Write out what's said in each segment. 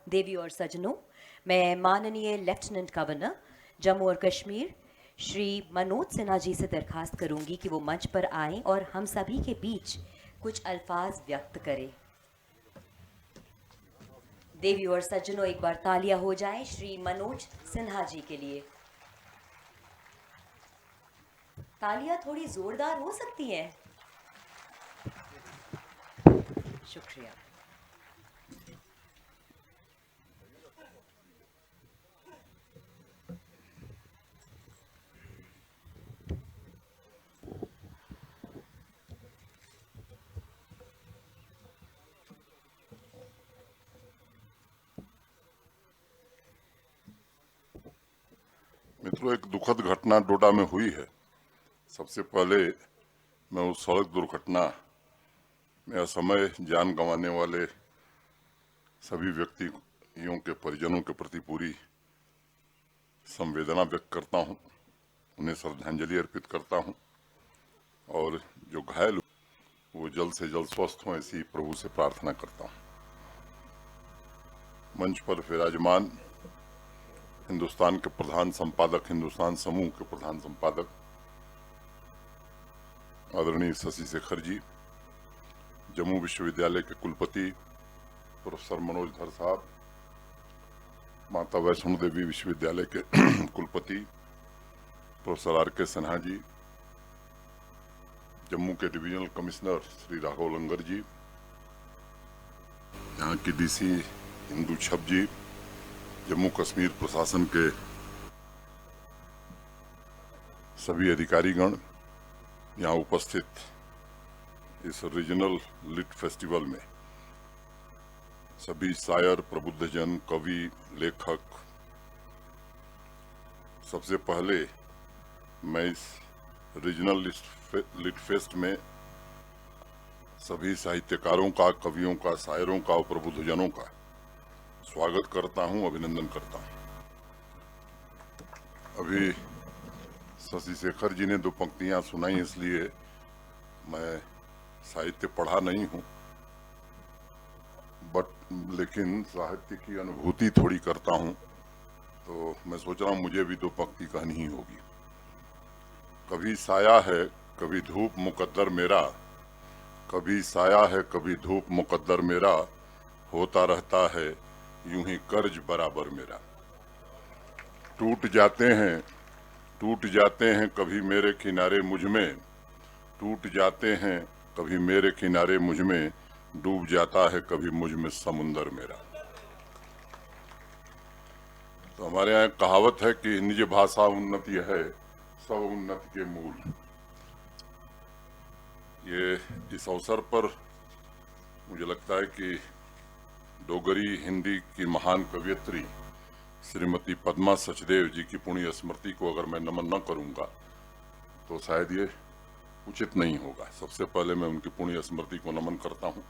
देवी और सज्जनों, मैं माननीय लेफ्टिनेंट गवर्नर जम्मू और कश्मीर श्री मनोज सिन्हा जी से दरखास्त करूंगी कि वो मंच पर आएं और हम सभी के बीच कुछ अल्फाज व्यक्त करें। देवी और सज्जनों, एक बार तालियां हो जाएं श्री मनोज सिन्हा जी के लिए। तालियां थोड़ी जोरदार हो सकती हैं। शुक्रिया। मित्रों, एक दुखद घटना डोडा में हुई है। सबसे पहले मैं उस सड़क दुर्घटना में असमय जान गंवाने वाले सभी व्यक्तियों के परिजनों के प्रति पूरी संवेदना व्यक्त करता हूं, उन्हें श्रद्धांजलि अर्पित करता हूं और जो घायल वो जल्द से जल्द स्वस्थ हों, ऐसी प्रभु से प्रार्थना करता हूं। मंच पर विराजमान हिंदुस्तान के प्रधान संपादक, हिंदुस्तान समूह के प्रधान संपादक आदरणीय शशि शेखर जी, जम्मू विश्वविद्यालय के कुलपति प्रोफेसर मनोज धर साहब, माता वैष्णो देवी विश्वविद्यालय के कुलपति प्रोफेसर आर.के. सिन्हा जी, जम्मू के डिविजनल कमिश्नर श्री राघव लंगर जी, यहाँ की डीसी इंदु छप जी, जम्मू कश्मीर प्रशासन के सभी अधिकारीगण, यहाँ उपस्थित इस रीजनल लिट फेस्टिवल में सभी शायर, प्रबुद्धजन, कवि, लेखक, सबसे पहले मैं इस रीजनल लिट फेस्ट में सभी साहित्यकारों का, कवियों का, शायरों का और प्रबुद्धजनों का स्वागत करता हूं, अभिनंदन करता हूं। अभी शशि शेखर जी ने दो पंक्तियां सुनाई, इसलिए मैं साहित्य पढ़ा नहीं हूं, लेकिन साहित्य की अनुभूति थोड़ी करता हूं, तो मैं सोच रहा हूं मुझे भी दो पंक्ति कहनी ही होगी। कभी साया है कभी धूप मुकद्दर मेरा, कभी साया है कभी धूप मुकद्दर मेरा, होता रहता है यूं ही कर्ज बराबर मेरा। टूट जाते हैं कभी मेरे किनारे मुझ में, टूट जाते हैं कभी मेरे किनारे मुझ में, डूब जाता है कभी मुझ में समुंदर मेरा। तो हमारे यहाँ एक कहावत है कि निज भाषा उन्नति है सब उन्नति के मूल। ये इस अवसर पर मुझे लगता है कि डोगरी हिंदी की महान कवयित्री श्रीमती पद्मा सचदेव जी की पुण्य स्मृति को अगर मैं नमन न करूंगा तो शायद ये उचित नहीं होगा। सबसे पहले मैं उनकी पुण्य स्मृति को नमन करता हूं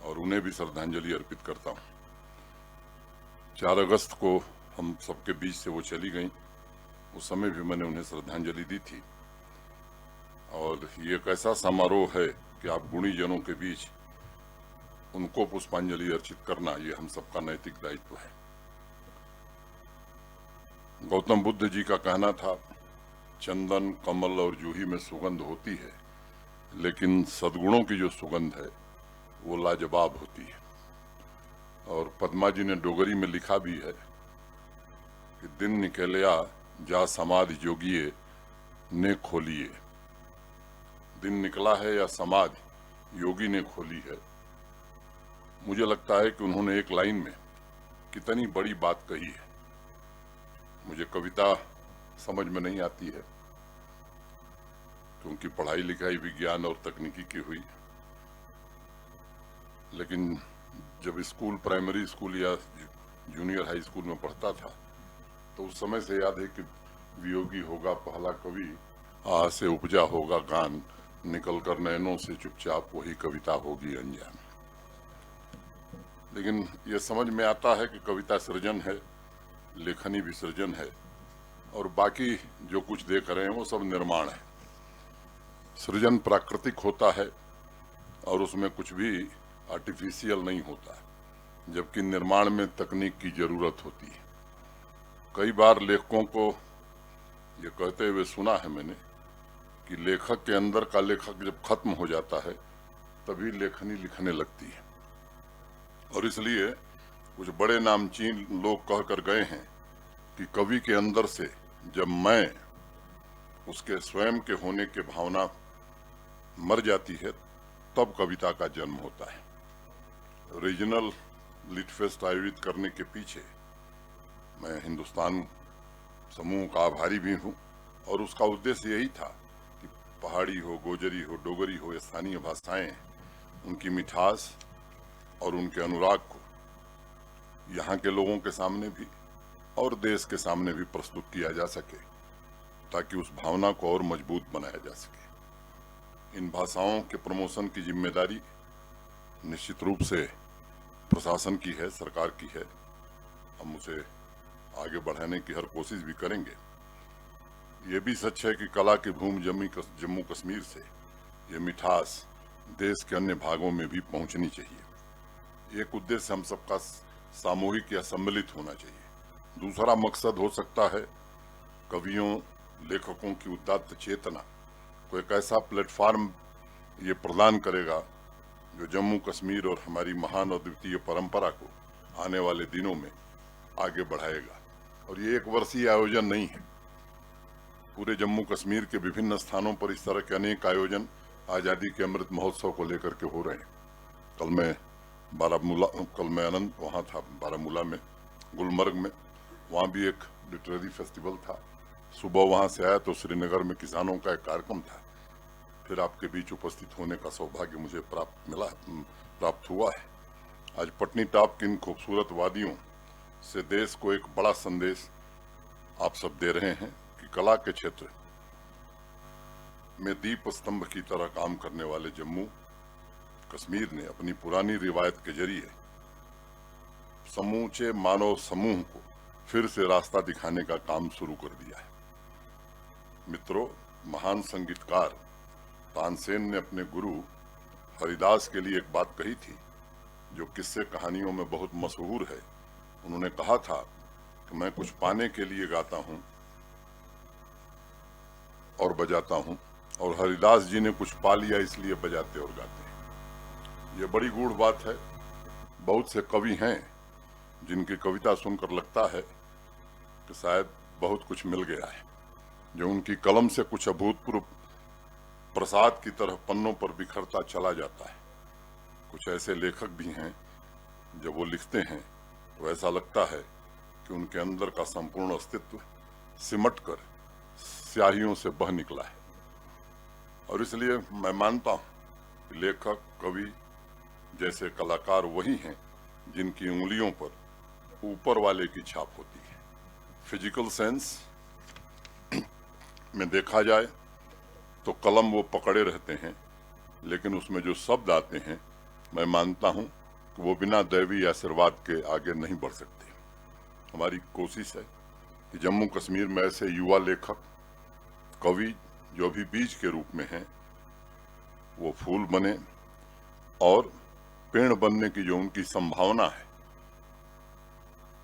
और उन्हें भी श्रद्धांजलि अर्पित करता हूं। 4 अगस्त को हम सबके बीच से वो चली गईं, उस समय भी मैंने उन्हें श्रद्धांजलि दी थी। और ये एक ऐसा समारोह है कि आप गुणी जनों के बीच उनको पुष्पांजलि अर्पित करना, ये हम सबका नैतिक दायित्व है। गौतम बुद्ध जी का कहना था, चंदन, कमल और जूही में सुगंध होती है, लेकिन सद्गुणों की जो सुगंध है वो लाजवाब होती है। और पद्मा जी ने डोगरी में लिखा भी है कि दिन निकलिया जा समाधि जोगिए ने खोलिए। दिन निकला है या समाधि योगी ने खोली है। मुझे लगता है कि उन्होंने एक लाइन में कितनी बड़ी बात कही है। मुझे कविता समझ में नहीं आती है क्योंकि पढ़ाई लिखाई विज्ञान और तकनीकी की हुई, लेकिन जब स्कूल, प्राइमरी स्कूल या जूनियर हाई स्कूल में पढ़ता था तो उस समय से याद है कि वियोगी होगा पहला कवि, आ से उपजा होगा गान, निकल कर नैनों से चुपचाप वही कविता होगी अनजान। लेकिन ये समझ में आता है कि कविता सृजन है, लेखनी भी सृजन है, और बाकी जो कुछ देख रहे हैं वो सब निर्माण है। सृजन प्राकृतिक होता है और उसमें कुछ भी आर्टिफिशियल नहीं होता है। जबकि निर्माण में तकनीक की जरूरत होती है। कई बार लेखकों को ये कहते हुए सुना है मैंने कि लेखक के अंदर का लेखक जब खत्म हो जाता है तभी लेखनी लिखने लगती है। और इसलिए कुछ बड़े नामचीन लोग कह कर गए हैं कि कवि के अंदर से जब मैं उसके स्वयं के होने के भावना मर जाती है तब कविता का जन्म होता है। रीजनल लिट फेस्ट आयोजित करने के पीछे मैं हिंदुस्तान समूह का आभारी भी हूँ और उसका उद्देश्य यही था कि पहाड़ी हो, गोजरी हो, डोगरी हो, स्थानीय भाषाएं, उनकी मिठास और उनके अनुराग को यहाँ के लोगों के सामने भी और देश के सामने भी प्रस्तुत किया जा सके ताकि उस भावना को और मजबूत बनाया जा सके। इन भाषाओं के प्रमोशन की जिम्मेदारी निश्चित रूप से प्रशासन की है, सरकार की है। हम उसे आगे बढ़ाने की हर कोशिश भी करेंगे। ये भी सच है कि कला की भूमि जम्मू कश्मीर से ये मिठास देश के अन्य भागों में भी पहुंचनी चाहिए। एक उद्देश्य हम सबका सामूहिक या सम्मिलित होना चाहिए। दूसरा मकसद हो सकता है कवियों, लेखकों की उदात्त चेतना को एक ऐसा प्लेटफॉर्म ये प्रदान करेगा जो जम्मू कश्मीर और हमारी महान और द्वितीय परंपरा को आने वाले दिनों में आगे बढ़ाएगा। और ये एक वर्षीय आयोजन नहीं है, पूरे जम्मू कश्मीर के विभिन्न स्थानों पर इस तरह के अनेक आयोजन आज़ादी के अमृत महोत्सव को लेकर के हो रहे हैं। कल मैं अनंत वहाँ था बारामूला में, गुलमर्ग में, वहाँ भी एक लिटरेरी फेस्टिवल था। सुबह वहाँ से आया तो श्रीनगर में किसानों का एक कार्यक्रम था। फिर आपके बीच उपस्थित होने का सौभाग्य मुझे प्राप्त हुआ है। आज पटनी टॉप की इन खूबसूरत वादियों से देश को एक बड़ा संदेश आप सब दे रहे हैं कि कला के क्षेत्र में दीप स्तंभ की तरह काम करने वाले जम्मू कश्मीर ने अपनी पुरानी रिवायत के जरिए समूचे मानव समूह को फिर से रास्ता दिखाने का काम शुरू कर दिया है। मित्रों, महान संगीतकार तानसेन ने अपने गुरु हरिदास के लिए एक बात कही थी जो किस्से कहानियों में बहुत मशहूर है। उन्होंने कहा था कि मैं कुछ पाने के लिए गाता हूं और बजाता हूं, और हरिदास जी ने कुछ पा लिया इसलिए बजाते और गाते हैं। ये बड़ी गूढ़ बात है। बहुत से कवि हैं जिनकी कविता सुनकर लगता है कि शायद बहुत कुछ मिल गया है, जो उनकी कलम से कुछ अभूतपूर्व प्रसाद की तरह पन्नों पर बिखरता चला जाता है। कुछ ऐसे लेखक भी हैं जब वो लिखते हैं तो ऐसा लगता है कि उनके अंदर का संपूर्ण अस्तित्व सिमटकर स्याहियों से बह निकला है। और इसलिए मैं मानता हूं कि लेखक, कवि जैसे कलाकार वही हैं जिनकी उंगलियों पर ऊपर वाले की छाप होती है। फिजिकल सेंस में देखा जाए तो कलम वो पकड़े रहते हैं, लेकिन उसमें जो शब्द आते हैं मैं मानता हूं कि वो बिना दैवीय आशीर्वाद के आगे नहीं बढ़ सकते। हमारी कोशिश है कि जम्मू कश्मीर में ऐसे युवा लेखक, कवि जो अभी बीज के रूप में हैं, वो फूल बने और पेड़ बनने की जो उनकी संभावना है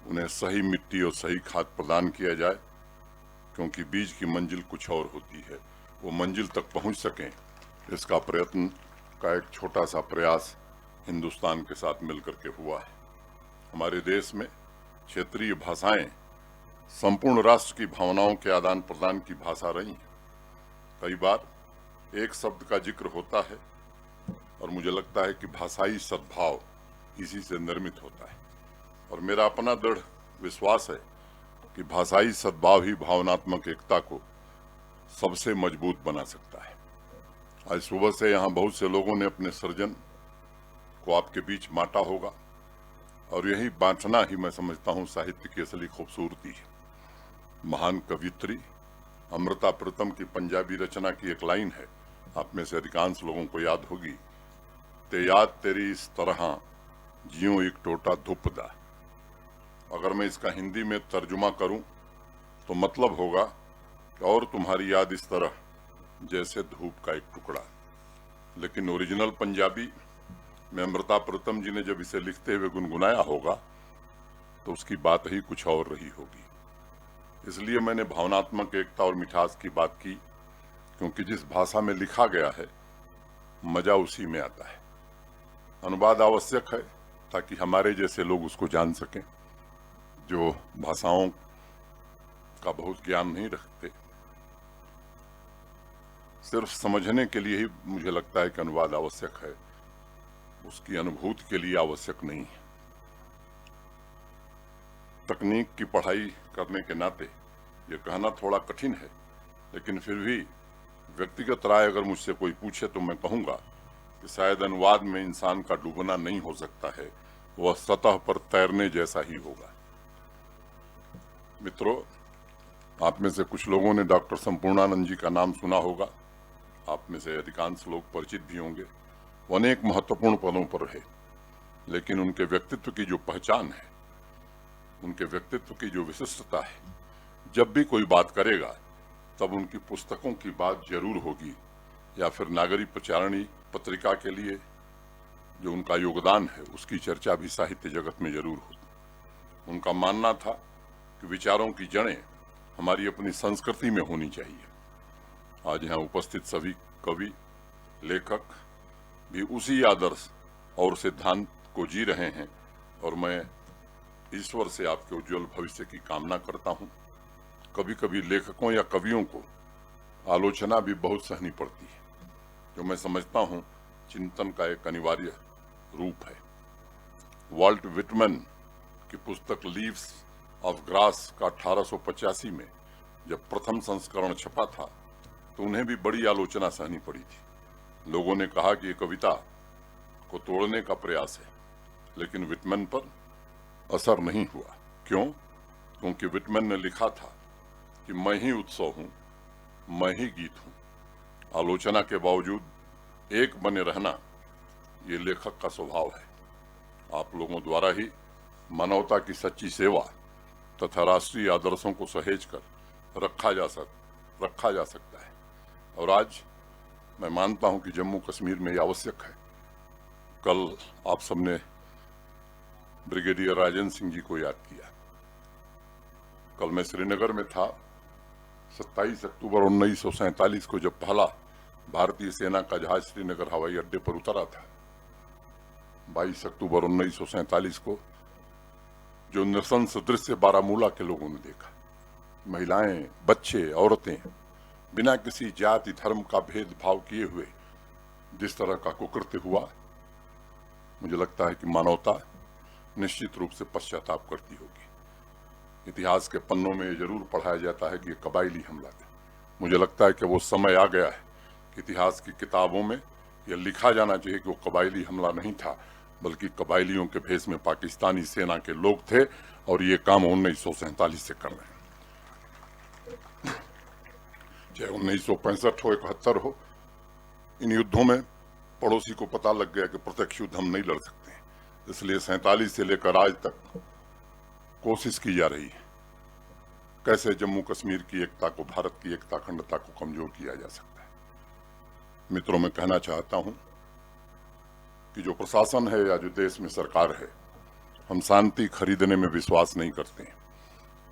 उन्हें सही मिट्टी और सही खाद प्रदान किया जाए, क्योंकि बीज की मंजिल कुछ और होती है। वो मंजिल तक पहुंच सकें, इसका प्रयत्न का एक छोटा सा प्रयास हिंदुस्तान के साथ मिलकर के हुआ है। हमारे देश में क्षेत्रीय भाषाएं संपूर्ण राष्ट्र की भावनाओं के आदान प्रदान की भाषा रही हैं। कई बार एक शब्द का जिक्र होता है और मुझे लगता है कि भाषाई सद्भाव इसी से निर्मित होता है, और मेरा अपना दृढ़ विश्वास है कि भाषाई सद्भाव ही भावनात्मक एकता को सबसे मजबूत बना सकता है। आज सुबह से यहाँ बहुत से लोगों ने अपने सृजन को आपके बीच बांटा होगा, और यही बांटना ही मैं समझता हूँ साहित्य की असली खूबसूरती है। महान कवियत्री अमृता प्रीतम की पंजाबी रचना की एक लाइन है, आप में से अधिकांश लोगों को याद होगी, ते याद तेरी इस तरह जियो एक टोटा धुपदा। अगर मैं इसका हिंदी में तर्जुमा करूं तो मतलब होगा कि और तुम्हारी याद इस तरह जैसे धूप का एक टुकड़ा। लेकिन ओरिजिनल पंजाबी में अमृता प्रीतम जी ने जब इसे लिखते हुए गुनगुनाया होगा तो उसकी बात ही कुछ और रही होगी। इसलिए मैंने भावनात्मक एकता और मिठास की बात की, क्योंकि जिस भाषा में लिखा गया है मजा उसी में आता है। अनुवाद आवश्यक है ताकि हमारे जैसे लोग उसको जान सकें, जो भाषाओं का बहुत ज्ञान नहीं रखते। सिर्फ समझने के लिए ही मुझे लगता है कि अनुवाद आवश्यक है, उसकी अनुभूति के लिए आवश्यक नहीं है। तकनीक की पढ़ाई करने के नाते ये कहना थोड़ा कठिन है, लेकिन फिर भी व्यक्तिगत राय अगर मुझसे कोई पूछे तो मैं कहूंगा कि शायद अनुवाद में इंसान का डूबना नहीं हो सकता है, वह सतह पर तैरने जैसा ही होगा। मित्रों, आप में से कुछ लोगों ने डॉक्टर संपूर्णानंद जी का नाम सुना होगा। आप में से अधिकांश लोग परिचित भी होंगे। वो अनेक महत्वपूर्ण पदों पर है, लेकिन उनके व्यक्तित्व की जो पहचान है, उनके व्यक्तित्व की जो विशिष्टता है, जब भी कोई बात करेगा तब उनकी पुस्तकों की बात जरूर होगी, या फिर नागरिक प्रचारणी पत्रिका के लिए जो उनका योगदान है उसकी चर्चा भी साहित्य जगत में जरूर होती। उनका मानना था कि विचारों की जड़ें हमारी अपनी संस्कृति में होनी चाहिए। आज यहाँ उपस्थित सभी कवि लेखक भी उसी आदर्श और सिद्धांत को जी रहे हैं, और मैं ईश्वर से आपके उज्जवल भविष्य की कामना करता हूँ। कभी कभी लेखकों या कवियों को आलोचना भी बहुत सहनी पड़ती है, जो मैं समझता हूँ चिंतन का एक अनिवार्य रूप है। वाल्ट विटमैन की पुस्तक लीव्स ऑफ ग्रास का 1885 में जब प्रथम संस्करण छपा था तो उन्हें भी बड़ी आलोचना सहनी पड़ी थी। लोगों ने कहा कि ये कविता को तोड़ने का प्रयास है, लेकिन विटमैन पर असर नहीं हुआ। क्यों? क्योंकि विटमैन ने लिखा था कि मैं ही उत्सव हूं, मैं ही गीत हूं। आलोचना के बावजूद एक बने रहना ये लेखक का स्वभाव है। आप लोगों द्वारा ही मानवता की सच्ची सेवा तथा राष्ट्रीय आदर्शों को सहेज कर रखा जा सकता है। और आज मैं मानता हूं कि जम्मू कश्मीर में यह आवश्यक है। कल आप सबने ब्रिगेडियर राजेंद्र सिंह जी को याद किया। कल मैं श्रीनगर में था। 27 अक्टूबर 1947 को जब पहला भारतीय सेना का जहाज श्रीनगर हवाई अड्डे पर उतरा था, 22 अक्टूबर 1947 को जो नृशंस दृश्य बारामूला के लोगों ने देखा, महिलाएं, बच्चे, औरतें बिना किसी जाति धर्म का भेदभाव किए हुए जिस तरह का कुकृत्य हुआ, मुझे लगता है कि मानवता निश्चित रूप से पश्चाताप करती होगी। इतिहास के पन्नों में ये जरूर पढ़ाया जाता है कि ये कबायली हमला था। मुझे लगता है कि वो समय आ गया है कि इतिहास की किताबों में यह लिखा जाना चाहिए कि वो कबायली हमला नहीं था, बल्कि कबायलियों के भेष में पाकिस्तानी सेना के लोग थे और ये काम 1947 से कर रहे हैं। चाहे 1965 हो, 71 हो, इन युद्धों में पड़ोसी को पता लग गया कि प्रत्यक्ष युद्ध हम नहीं लड़ सकते, इसलिए 47 से लेकर आज तक कोशिश की जा रही है कैसे जम्मू कश्मीर की एकता को, भारत की एकता अखंडता को कमजोर किया जा सकता है। मित्रों, मैं कहना चाहता हूं कि जो प्रशासन है या जो देश में सरकार है, हम शांति खरीदने में विश्वास नहीं करते हैं।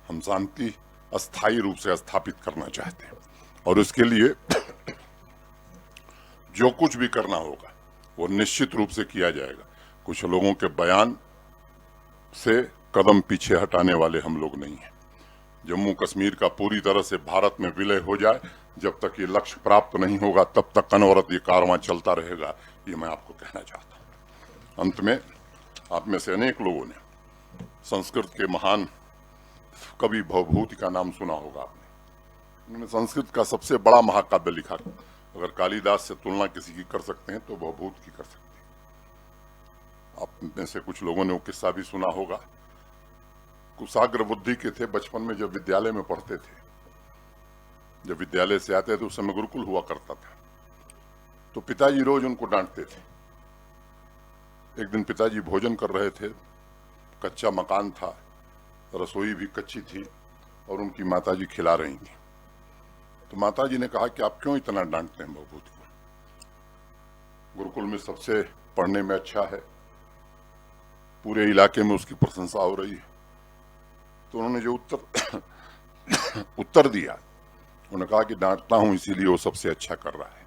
हम शांति अस्थायी रूप से स्थापित करना चाहते हैं, और उसके लिए जो कुछ भी करना होगा वो निश्चित रूप से किया जाएगा। कुछ लोगों के बयान से कदम पीछे हटाने वाले हम लोग नहीं हैं। जम्मू कश्मीर का पूरी तरह से भारत में विलय हो जाए, जब तक ये लक्ष्य प्राप्त नहीं होगा तब तक अनवरत ये कारवां चलता रहेगा, ये मैं आपको कहना चाहता हूं। अंत में, आप में से अनेक लोगों ने संस्कृत के महान कवि भवभूति का नाम सुना होगा आपने। उन्होंने संस्कृत का सबसे बड़ा महाकाव्य लिखा। अगर कालिदास से तुलना किसी की कर सकते हैं तो भवभूति की कर सकते हैं। आप में से कुछ लोगों ने वो किस्सा भी सुना होगा। कुशाग्र बुद्धि के थे, बचपन में जब विद्यालय में पढ़ते थे, जब विद्यालय से आते थे उस समय गुरुकुल हुआ करता था, तो पिताजी रोज उनको डांटते थे। एक दिन पिताजी भोजन कर रहे थे, कच्चा मकान था, रसोई भी कच्ची थी और उनकी माताजी खिला रही थी। तो माताजी ने कहा कि आप क्यों इतना डांटते हैं भवभूति को? गुरुकुल में सबसे पढ़ने में अच्छा है, पूरे इलाके में उसकी प्रशंसा हो रही है। तो उन्होंने जो उत्तर दिया, उन्होंने कहा कि डांटता हूं इसीलिए वो सबसे अच्छा कर रहा है।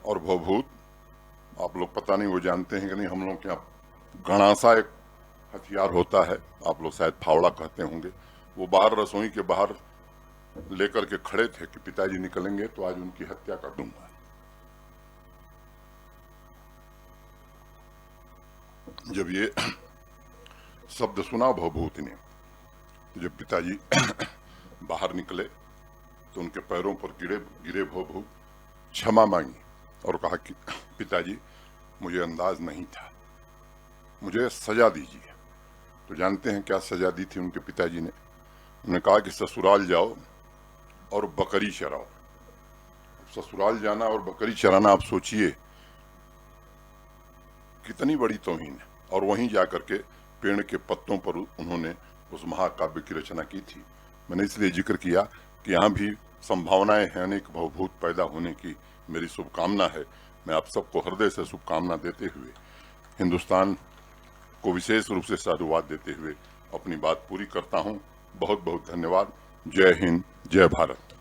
और भवभूत, आप लोग पता नहीं वो जानते हैं कि नहीं, हम लोग के यहाँ घणासा एक हथियार होता है, आप लोग शायद फावड़ा कहते होंगे। वो बाहर रसोई के बाहर लेकर के खड़े थे कि पिताजी निकलेंगे तो आज उनकी हत्या कर दूंगा। जब ये शब्द सुना भवभूत ने, तो जब पिताजी बाहर निकले तो उनके पैरों पर गिरे भवभूत, क्षमा मांगी और कहा कि पिताजी मुझे अंदाज नहीं था, मुझे सजा दीजिए। तो जानते हैं क्या सजा दी थी उनके पिताजी ने? उन्होंने कहा कि ससुराल जाओ और बकरी चराओ। ससुराल जाना और बकरी चराना, आप सोचिए कितनी बड़ी तौहीन है। और वहीं जाकर के पेड़ के पत्तों पर उन्होंने उस महाकाव्य की रचना की थी। मैंने इसलिए जिक्र किया कि यहाँ भी संभावनाएं हैं अनेक भवभूत पैदा होने की। मेरी शुभकामना है। मैं आप सबको हृदय से शुभकामना देते हुए, हिंदुस्तान को विशेष रूप से साधुवाद देते हुए अपनी बात पूरी करता हूँ। बहुत बहुत धन्यवाद। जय हिंद, जय भारत।